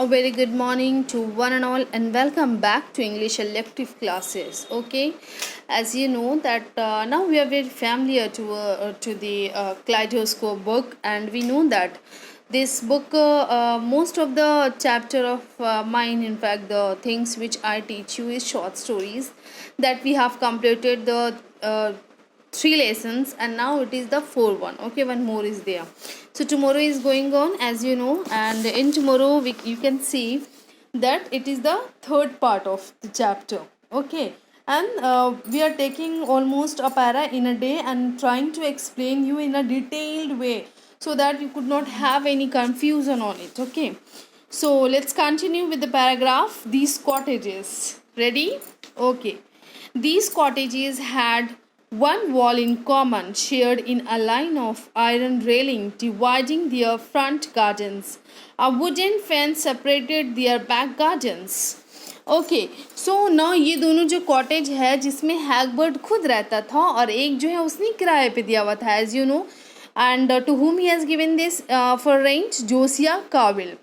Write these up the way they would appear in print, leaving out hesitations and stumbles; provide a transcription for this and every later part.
A very good morning to one and all, and welcome back to English elective classes. Okay, as you know that now we are very familiar to the Kaleidoscope book, and we know that this book, most of the chapter of mine, in fact, the things which I teach you is short stories that we have completed the three lessons, and now it is the fourth one. Okay, one more is there. So tomorrow is going on, as you know, and in tomorrow you can see that it is the third part of the chapter. Okay, and we are taking almost a para in a day and trying to explain you in a detailed way so that you could not have any confusion on it. Okay, so let's continue with the paragraph. These cottages, ready? Okay, these cottages had one wall in common, shared in a line of iron railing dividing their front gardens. A wooden fence separated their back gardens. Okay so ना ये दोनों जो cottage है जिसमें हैगबर्ट खुद रहता था और एक जो है उसने किराए पे दिया हुआ था, as you know, and to whom he has given this for rent, Josiah Cavil.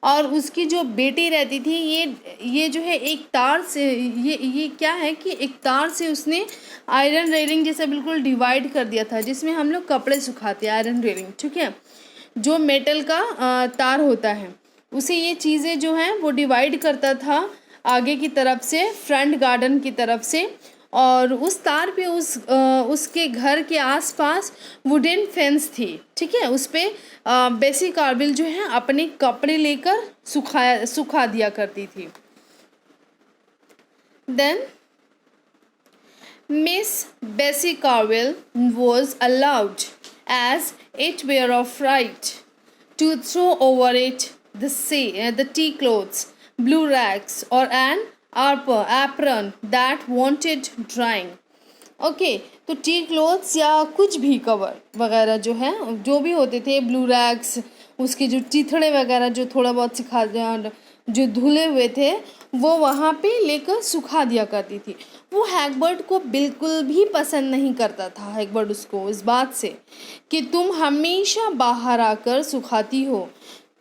और उसकी जो बेटी रहती थी, ये जो है एक तार से, ये क्या है कि एक तार से उसने आयरन रेलिंग जैसा बिल्कुल डिवाइड कर दिया था, जिसमें हम लोग कपड़े सुखाते हैं, आयरन रेलिंग, ठीक है, जो मेटल का तार होता है उसे ये चीज़ें जो हैं वो डिवाइड करता था आगे की तरफ से, फ्रंट गार्डन की तरफ से। और उस तार पे उसके घर के आसपास वुडन फेंस थी, ठीक है, उस पे बेसी कार्विल जो है अपने कपड़े लेकर सुखा दिया करती थी। देन मिस बेसी कार्विल was allowed, as it were of right, to throw over it the tea clothes, blue rags, or an apron that wanted drying. Okay तो टी क्लोथ्स या कुछ भी कवर वगैरह जो है, जो भी होते थे, ब्लू रैग्स, उसके जो चिथड़े वगैरह जो थोड़ा बहुत जो धुले हुए थे वो वहाँ पे लेकर सुखा दिया करती थी। वो हैगबर्ट को बिल्कुल भी पसंद नहीं करता था, हैगबर्ट उसको इस बात से कि तुम हमेशा बाहर आकर सुखाती हो,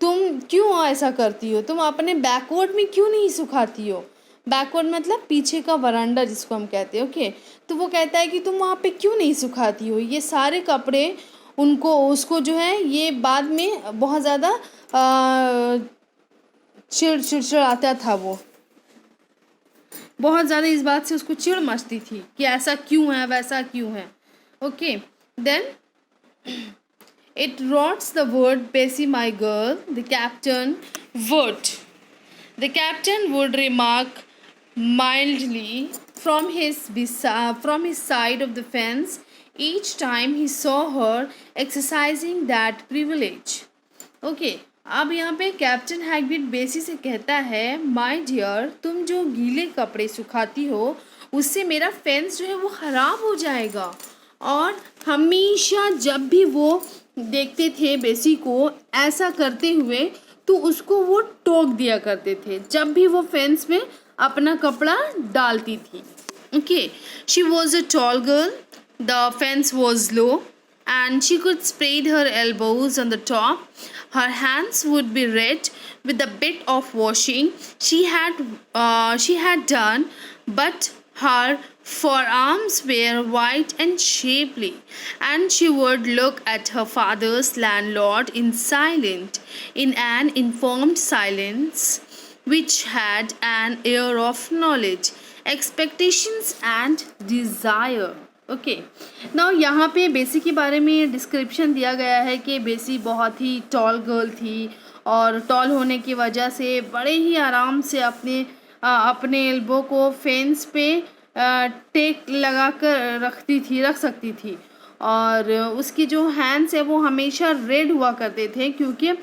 तुम क्यों ऐसा करती हो, तुम अपने बैकवर्ड में क्यों नहीं सुखाती हो। बैकवर्ड मतलब पीछे का वरांडा जिसको हम कहते हैं। ओके, तो वो कहता है कि तुम वहाँ पे क्यों नहीं सुखाती हो ये सारे कपड़े। उसको जो है ये बाद में बहुत ज़्यादा चिड़चिड़ाता था, वो बहुत ज़्यादा इस बात से उसको चिड़ मचती थी कि ऐसा क्यों है, वैसा क्यों है। Okay, then it rots the word Bessie, my girl, the captain would remark mildly from his side of the fence each time he saw her exercising that privilege. Okay, अब यहाँ पे कैप्टन हैगरिड बेसी से कहता है, माय डियर, तुम जो गीले कपड़े सुखाती हो उससे मेरा फेंस जो है वो ख़राब हो जाएगा। और हमेशा जब भी वो देखते थे बेसी को ऐसा करते हुए तो उसको वो टोक दिया करते थे जब भी वो फेंस में अपना कपड़ा डालती थी। Okay, she was a tall girl, the fence was low and she could spread her elbows on the top. Her hands would be red with a bit of washing she had done, but her forearms were white and shapely, and she would look at her father's landlord in an informed silence which had an air of knowledge, expectations and desire. Okay now यहाँ पे बेसी के बारे में description दिया गया है कि बेसी बहुत ही टॉल गर्ल थी और टॉल होने की वजह से बड़े ही आराम से अपने एल्बो को फेंस पे टेक लगा कर रख सकती थी। और उसकी जो हैंड्स है वो हमेशा रेड हुआ करते थे क्योंकि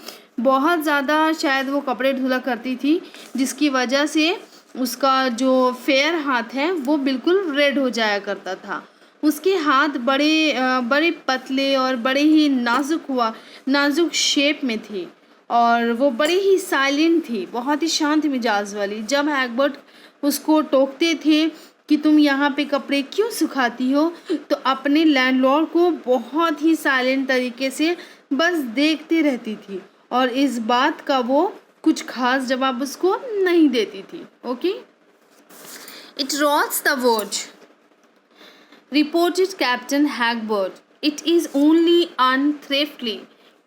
बहुत ज़्यादा शायद वो कपड़े धुला करती थी, जिसकी वजह से उसका जो फेयर हाथ है वो बिल्कुल रेड हो जाया करता था। उसके हाथ बड़े पतले और बड़े ही नाजुक शेप में थी और वो बड़ी ही साइलेंट थी, बहुत ही शांत मिजाज वाली। जब हैगबर्ट उसको टोकते थे कि तुम यहाँ पे कपड़े क्यों सुखाती हो, तो अपने लैंडलॉर्ड को बहुत ही साइलेंट तरीके से बस देखते रहती थी और इस बात का वो कुछ खास जवाब उसको नहीं देती थी. Okay, it rots the word, reported Captain Hagbard. It is only unthiftly,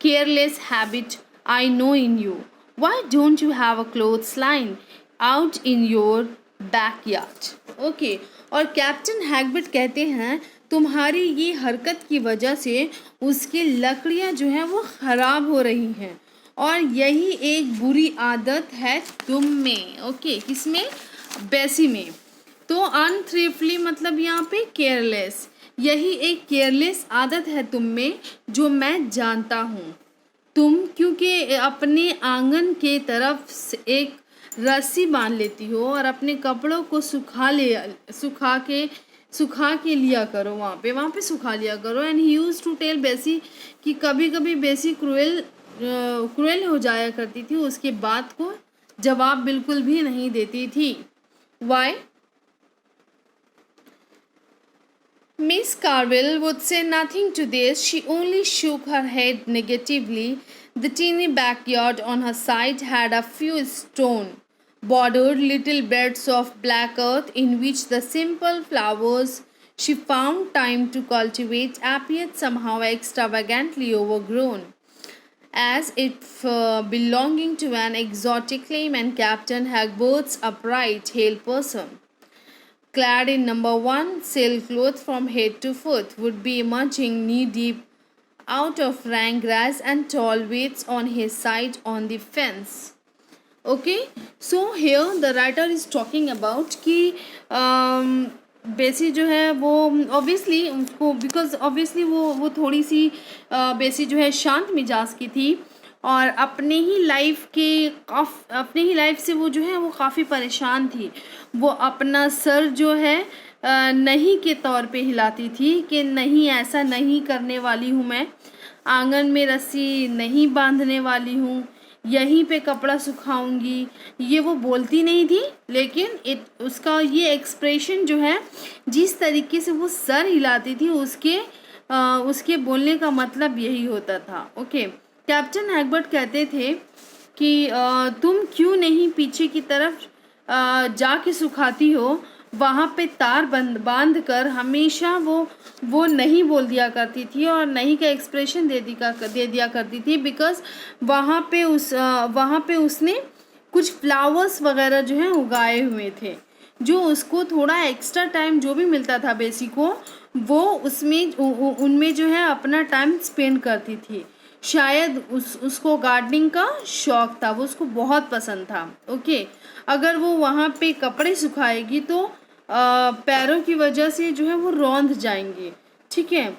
careless habit I know in you. Why don't you have a clothes line out in your backyard? Okay, और कैप्टन हैगबर्ट कहते हैं तुम्हारी ये हरकत की वजह से उसकी लकड़ियाँ जो हैं वो ख़राब हो रही हैं और यही एक बुरी आदत है तुम में. ओके, किसमें? बेसी में. तो अनथ्रिफ्टली मतलब यहाँ पे केयरलेस, यही एक केयरलेस आदत है तुम में जो मैं जानता हूँ. तुम क्योंकि अपने आंगन के तरफ से एक रस्सी बांध लेती हो और अपने कपड़ों को सुखा के लिया करो, वहाँ पे सुखा लिया करो. And he used to tell Bessie कि कभी कभी बेसी क्रूएल हो जाया करती थी, उसके बात को जवाब बिल्कुल भी नहीं देती थी. Y? Miss Carville would say nothing to this. She only shook her head negatively. The teeny backyard on her side had a few stone-bordered little beds of black earth in which the simple flowers she found time to cultivate appeared somehow extravagantly overgrown, as if belonging to an exotic claim and Captain Hagbert's upright, hale person, clad in number one silk cloth from head to foot, would be emerging knee-deep out of rank grass and tall weeds on his side on the fence. Okay, so here the writer is talking about कि बेसी जो है वो obviously उसको because obviously वो थोड़ी सी बेसी जो है शांत मिजाज की थी और अपने ही लाइफ से वो जो है वो काफ़ी परेशान थी. वो अपना सर जो है नहीं के तौर पे हिलाती थी कि नहीं ऐसा नहीं करने वाली हूँ, मैं आंगन में रस्सी नहीं बांधने वाली हूँ, यहीं पे कपड़ा सुखाऊंगी, ये वो बोलती नहीं थी. लेकिन उसका ये एक्सप्रेशन जो है, जिस तरीके से वो सर हिलाती थी, उसके बोलने का मतलब यही होता था. ओके, कैप्टन हैगबर्ट कहते थे कि तुम क्यों नहीं पीछे की तरफ जाके सुखाती हो, वहाँ पे तार बांध कर. हमेशा वो नहीं बोल दिया करती थी और नहीं का एक्सप्रेशन दे दिया करती थी बिकॉज वहाँ पे उसने कुछ फ्लावर्स वगैरह जो हैं उगाए हुए थे, जो उसको थोड़ा एक्स्ट्रा टाइम जो भी मिलता था बेसी को, वो उनमें जो है अपना टाइम स्पेंड करती थी. शायद उसको गार्डनिंग का शौक़ था, वो उसको बहुत पसंद था. ओके, अगर वो वहाँ पे कपड़े सुखाएगी तो पैरों की वजह से जो है वो रौंद जाएंगे. ठीक है,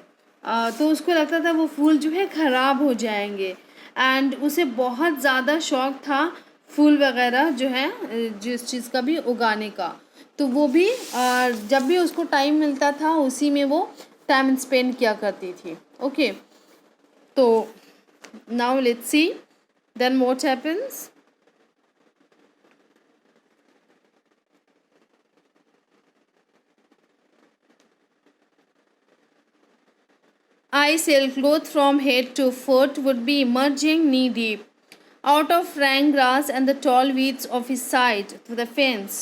तो उसको लगता था वो फूल जो है ख़राब हो जाएंगे. एंड उसे बहुत ज़्यादा शौक़ था फूल वगैरह जो है जिस चीज़ का भी उगाने का. तो वो भी जब भी उसको टाइम मिलता था उसी में वो टाइम स्पेंड किया करती थी. ओके, तो now let's see then what happens. I sailcloth from head to foot would be emerging knee deep out of rank grass and the tall weeds of his side to the fence.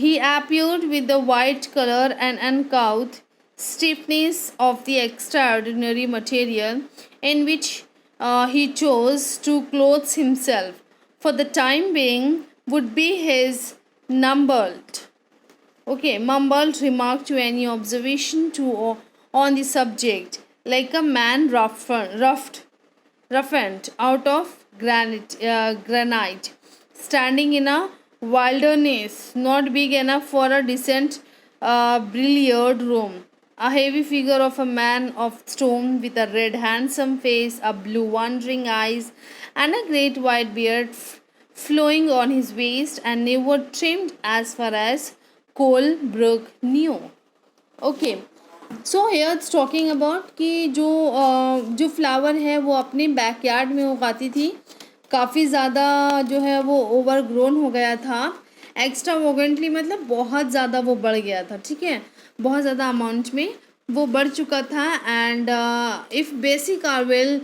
He appeared with the white color and uncouth stiffness of the extraordinary material in which he chose to clothe himself for the time being would be his mumbled remark to any observation on the subject, like a man roughened out of granite, standing in a wilderness not big enough for a decent billiard room. A heavy figure of a man of stone with a red handsome face, a blue wandering eyes, and a great white beard flowing on his waist and never trimmed as far as Colebrook knew. Okay, so here it's talking about कि जो flower है वो अपने backyard में उगाती थी. काफ़ी ज़्यादा जो है वो ओवरग्रोन हो गया था. एक्स्ट्रावोगेंटली मतलब बहुत ज़्यादा वो बढ़ गया था. ठीक है, बहुत ज़्यादा अमाउंट में वो बढ़ चुका था। एंड इफ़ बेसी कार्वेल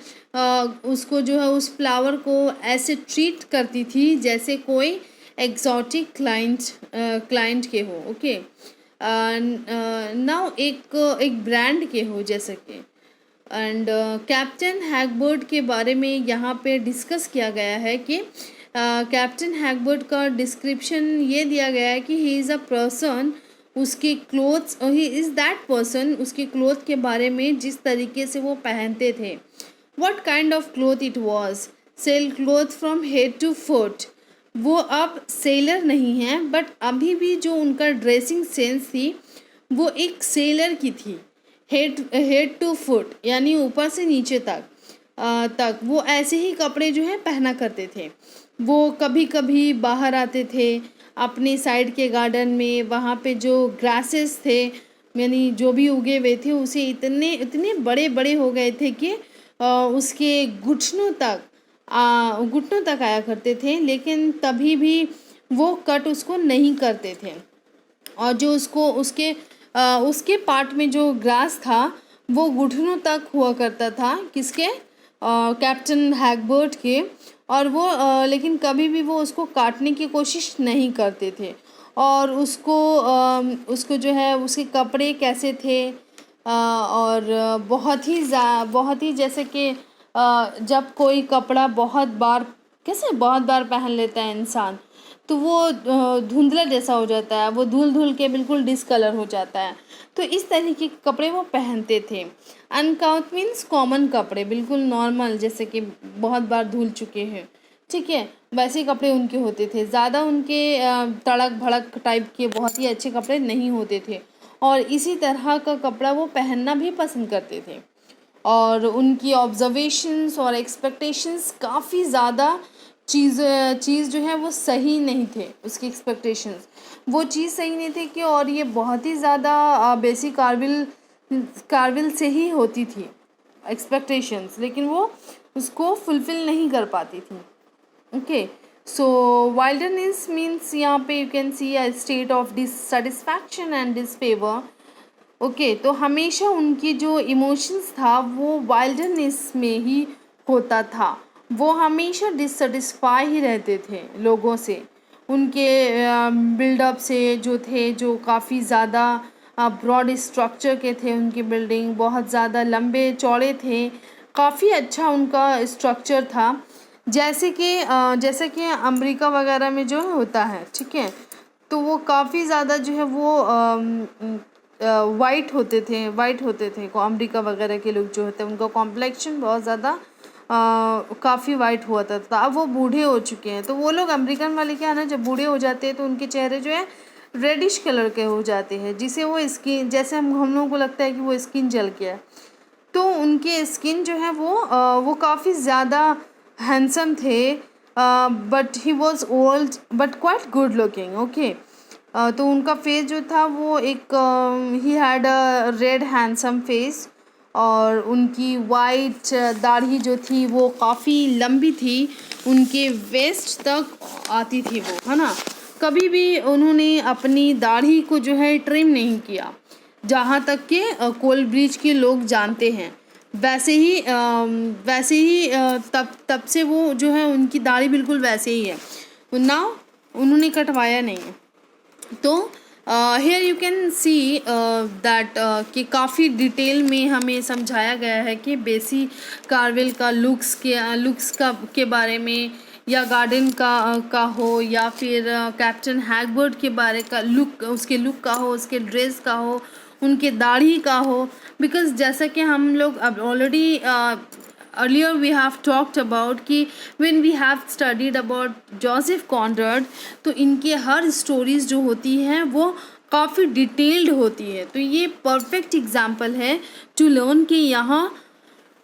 उसको जो है उस फ्लावर को ऐसे ट्रीट करती थी जैसे कोई एग्जॉटिक क्लाइंट के हो। ओके, नाउ एक ब्रांड के हो जैसे कि। एंड कैप्टन हैगबर्ट के बारे में यहाँ पे डिस्कस किया गया है कि कैप्टन हैगबर्ट का डिस्क्रिप्शन ये दिया गया है कि ही इज़ अ पर्सन, उसके clothes, he is that person, उसके क्लोथ के बारे में जिस तरीके से वो पहनते थे। What kind of cloth it was, sail cloth from head to foot. वो अब सेलर नहीं है, बट अभी भी जो उनका ड्रेसिंग सेंस थी वो एक सेलर की थी। हेड टू फुट यानी ऊपर से नीचे तक वो ऐसे ही कपड़े जो है पहना करते थे। वो कभी कभी बाहर आते थे अपने साइड के गार्डन में, वहाँ पे जो ग्रासेस थे यानी जो भी उगे हुए थे उसे इतने इतने बड़े बड़े हो गए थे कि उसके घुटनों तक आया करते थे, लेकिन तभी भी वो कट उसको नहीं करते थे। और जो उसके पार्ट में जो ग्रास था वो घुटनों तक हुआ करता था, किसके, कैप्टन हैगबर्ट के। और वो लेकिन कभी भी वो उसको काटने की कोशिश नहीं करते थे। और उसको जो है उसके कपड़े कैसे थे, और बहुत ही जैसे कि जब कोई कपड़ा बहुत बार पहन लेता है इंसान तो वो धुंधला जैसा हो जाता है, वो धुल धुल के बिल्कुल डिसकलर हो जाता है। तो इस तरीके के कपड़े वो पहनते थे। अनकाउट मीन्स कॉमन कपड़े, बिल्कुल नॉर्मल, जैसे कि बहुत बार धुल चुके हैं, ठीक है, वैसे कपड़े उनके होते थे। ज़्यादा उनके तड़क भड़क टाइप के बहुत ही अच्छे कपड़े नहीं होते थे, और इसी तरह का कपड़ा वो पहनना भी पसंद करते थे। और उनकी ऑब्जर्वेशंस और एक्सपेक्टेशंस काफ़ी ज़्यादा चीज़ जो है वो सही नहीं थे। उसकी एक्सपेक्टेशंस वो चीज़ सही नहीं थी कि, और ये बहुत ही ज़्यादा बेसिक कार्विल से ही होती थी एक्सपेक्टेशंस, लेकिन वो उसको फुलफ़िल नहीं कर पाती थी। ओके, सो वाइल्डनेस मीन्स यहाँ पे you can C a state of dissatisfaction and disfavour. Okay, तो हमेशा उनकी जो इमोशंस था वो वाइल्डनेस में ही होता था। वो हमेशा डिससेटिस्फाई ही रहते थे लोगों से, उनके बिल्डअप से जो थे, जो काफ़ी ज़्यादा ब्रॉड स्ट्रक्चर के थे। उनकी बिल्डिंग बहुत ज़्यादा लंबे चौड़े थे, काफ़ी अच्छा उनका स्ट्रक्चर था, जैसे कि अमेरिका वगैरह में जो होता है, ठीक है। तो वो काफ़ी ज़्यादा जो है वो वाइट होते थे को अमेरिका वगैरह के लोग जो होते हैं उनका कॉम्प्लेक्शन बहुत ज़्यादा काफ़ी वाइट हुआ था। अब वो बूढ़े हो चुके हैं, तो वो लोग अमेरिकन वाले क्या है ना, जब बूढ़े हो जाते हैं तो उनके चेहरे जो है रेडिश कलर के हो जाते हैं, जिसे वो स्किन, जैसे हम लोगों को लगता है कि वो स्किन जल गया है। तो उनके स्किन जो है वो काफ़ी ज़्यादा हैंडसम थे, but he was old but quite good looking. Okay, तो उनका फेस जो था वो एक ही had a red handsome face, और उनकी वाइट दाढ़ी जो थी वो काफ़ी लंबी थी, उनके वेस्ट तक आती थी वो, है ना। कभी भी उन्होंने अपनी दाढ़ी को जो है ट्रिम नहीं किया, जहाँ तक कि कोल ब्रिज के लोग जानते हैं। वैसे ही तब से वो जो है उनकी दाढ़ी बिल्कुल वैसे ही है ना, उन्होंने कटवाया नहीं है। तो here you can see that कि काफ़ी डिटेल में हमें समझाया गया है कि बेसी कार्वेल का लुक्स के बारे में, या गार्डन का हो, या फिर कैप्टन हैगबर्ट के बारे का लुक, उसके लुक का हो, उसके ड्रेस का हो, उनके दाढ़ी का हो। बिकॉज जैसा कि हम लोग अब already earlier we have talked about कि when we have studied about Joseph Conrad, तो इनके हर स्टोरीज़ जो होती हैं वो काफ़ी डिटेल्ड होती है। तो ये परफेक्ट एग्जाम्पल है टू लर्न कि यहाँ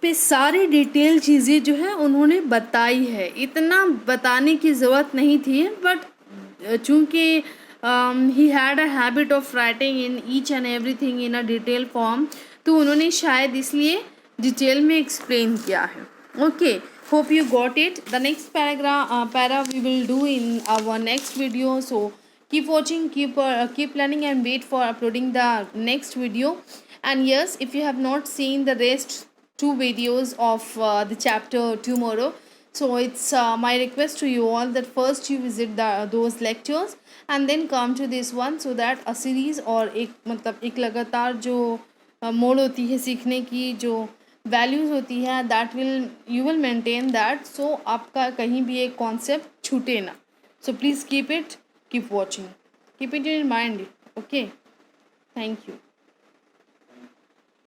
पे सारी डिटेल चीज़ें जो है उन्होंने बताई है। इतना बताने की ज़रूरत नहीं थी, बट चूँकि he had a habit of writing in each and everything in a detail form, तो उन्होंने शायद इसलिए डिटेल में एक्सप्लेन किया है। Okay, hope you got it. The next para we will do in our next video. So keep watching, keep learning, and wait for uploading the next video. And yes, if you have not seen the rest two videos of the chapter tomorrow, so it's my request to you all that first you visit those lectures and then come to this one, so that a series और एक मतलब एक लगातार जो मोड़ होती है सीखने की, जो वैल्यूज़ होती है, that will you will maintain that, so आपका कहीं भी एक कॉन्सेप्ट छूटे ना. So please keep it, keep watching, keep it in mind. Okay, thank you.